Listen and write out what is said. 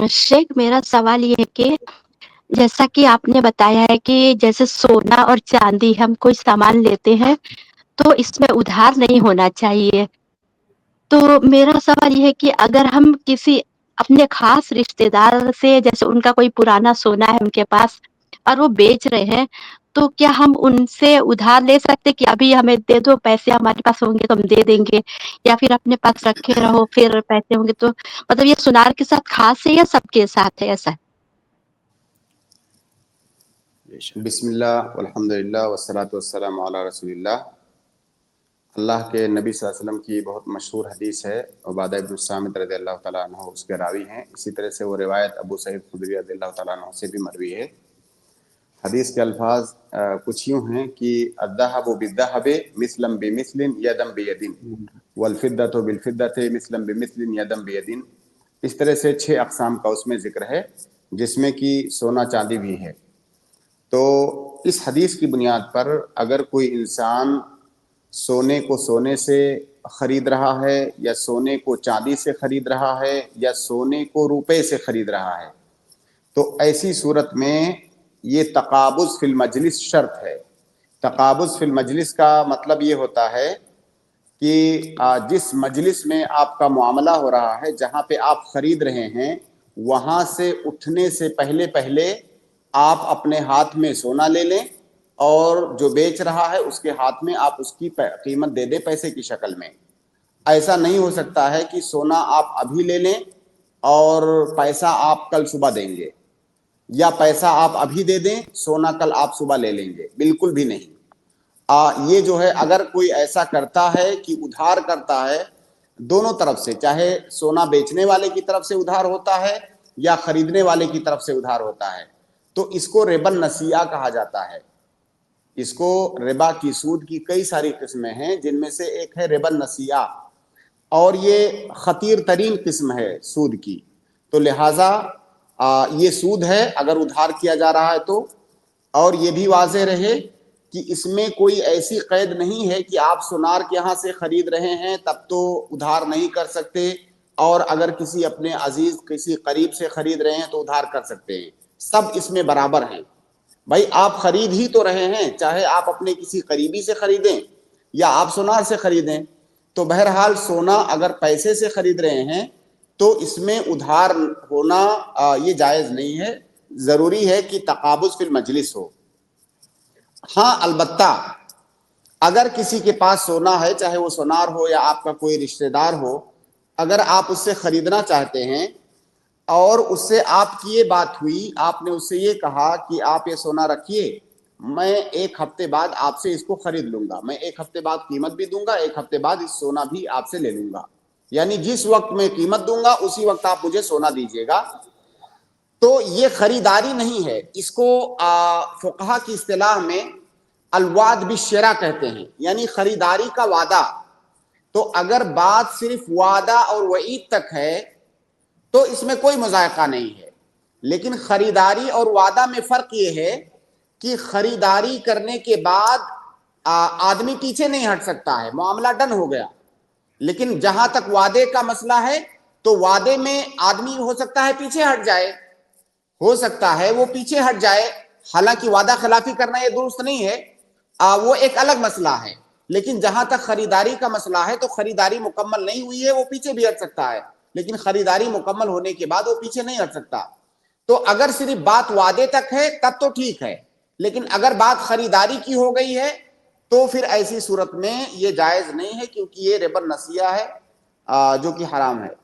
शेख मेरा सवाल ये है कि जैसा कि आपने बताया है कि जैसे सोना और चांदी हम कोई सामान लेते हैं तो इसमें उधार नहीं होना चाहिए। तो मेरा सवाल ये है कि अगर हम किसी अपने खास रिश्तेदार से जैसे उनका कोई पुराना सोना है उनके पास और वो बेच रहे हैं, तो क्या हम उनसे उधार ले सकते कि अभी हमें दे दो पैसे हमारे पास होंगे तो हम दे देंगे या फिर अपने पास रखे रहो फिर पैसे होंगे तो मतलब ये सुनार के साथ खास है या सबके साथ है ऐसा? बिस्मिल्लाह वल्हम्दुलिल्लाह वस्सलातु वस्सलामु अला रसूलिल्लाह। अल्लाह के नबी सल्लल्लाहु अलैहि वसल्लम की बहुत मशहूर हदीस है, उबादा इब्न सामित रज़ियल्लाहु तआला अन्हु उसके रावी हैं। इसी तरह से वो रिवायत अबू सईद खुदरी रज़ियल्लाहु तआला अन्हु से भी मरवी है। हदीस के अल्फाज कुछ यूँ हैं कि अद्दहबु बिद्दहबि मिस्लम बिमिस्लिन यदम बियदिन वल्फिद्दतु बिलफिद्दति मिस्लम बिमिस्लिन यदम बियदिन। इस तरह से 6 अक़साम का उसमें ज़िक्र है जिसमें कि सोना चांदी भी है। तो इस हदीस की बुनियाद पर अगर कोई इंसान सोने को सोने से ख़रीद रहा है या सोने को चांदी से ख़रीद रहा है या सोने को रुपए से ख़रीद रहा है, तो ऐसी सूरत में ये तकाबुज़ फिल मजलिस शर्त है। तकाबुज़ फिल मजलिस का मतलब ये होता है कि जिस मजलिस में आपका मामला हो रहा है, जहाँ पे आप ख़रीद रहे हैं, वहाँ से उठने से पहले पहले आप अपने हाथ में सोना ले लें और जो बेच रहा है उसके हाथ में आप उसकी कीमत दे दें पैसे की शक्ल में। ऐसा नहीं हो सकता है कि सोना आप अभी ले लें और पैसा आप कल सुबह देंगे, या पैसा आप अभी दे दें सोना कल आप सुबह ले लेंगे, बिल्कुल भी नहीं। ये जो है अगर कोई ऐसा करता है कि उधार करता है दोनों तरफ से, चाहे सोना बेचने वाले की तरफ से उधार होता है या खरीदने वाले की तरफ से उधार होता है, तो इसको रिबन नसिया कहा जाता है। इसको रिबा की सूद की कई सारी किस्में हैं, जिनमें से एक है रिबन नसिया, और ये खतीर तरीन किस्म है सूद की। तो लिहाजा ये सूद है अगर उधार किया जा रहा है तो। और ये भी वाज़ेह रहे कि इसमें कोई ऐसी कैद नहीं है कि आप सुनार के यहाँ से ख़रीद रहे हैं तब तो उधार नहीं कर सकते, और अगर किसी अपने अजीज़ किसी करीब से ख़रीद रहे हैं तो उधार कर सकते हैं। सब इसमें बराबर हैं। भाई आप ख़रीद ही तो रहे हैं, चाहे आप अपने किसी करीबी से ख़रीदें या आप सुनार से ख़रीदें। तो बहरहाल सोना अगर पैसे से ख़रीद रहे हैं तो इसमें उधार होना ये जायज़ नहीं है। ज़रूरी है कि तकाबुज़ फिल मजलिस हो। हाँ, अलबत्ता अगर किसी के पास सोना है, चाहे वो सोनार हो या आपका कोई रिश्तेदार हो, अगर आप उससे ख़रीदना चाहते हैं और उससे आपकी ये बात हुई, आपने उससे ये कहा कि आप ये सोना रखिए, मैं 1 हफ्ते बाद आपसे इसको ख़रीद लूँगा, मैं 1 हफ्ते बाद कीमत भी दूंगा, 1 हफ्ते बाद इस सोना भी आपसे ले लूँगा, यानी जिस वक्त मैं कीमत दूंगा उसी वक्त आप मुझे सोना दीजिएगा, तो ये ख़रीदारी नहीं है। इसको फ़ुक़हा की इस्तिलाह में अलवाद बिश्शरा कहते हैं, यानी ख़रीदारी का वादा। तो अगर बात सिर्फ वादा और वईद तक है तो इसमें कोई मुज़ायक़ा नहीं है। लेकिन ख़रीदारी और वादा में फ़र्क ये है कि ख़रीदारी करने के बाद आदमी पीछे नहीं हट सकता है, मामला डन हो गया। लेकिन जहां तक वादे का मसला है तो वादे में आदमी हो सकता है पीछे हट जाए, हो सकता है वो पीछे हट जाए, हालांकि वादा खिलाफी करना ये दुरुस्त नहीं है, वो एक अलग मसला है। लेकिन जहां तक खरीदारी का मसला है तो खरीदारी मुकम्मल नहीं हुई है, वो पीछे भी हट सकता है, लेकिन खरीदारी मुकम्मल होने के बाद वो पीछे नहीं हट सकता। तो अगर सिर्फ बात वादे तक है तब तो ठीक है, लेकिन अगर बात खरीदारी की हो गई है तो फिर ऐसी सूरत में ये जायज़ नहीं है, क्योंकि ये रिबन नसिया है जो कि हराम है।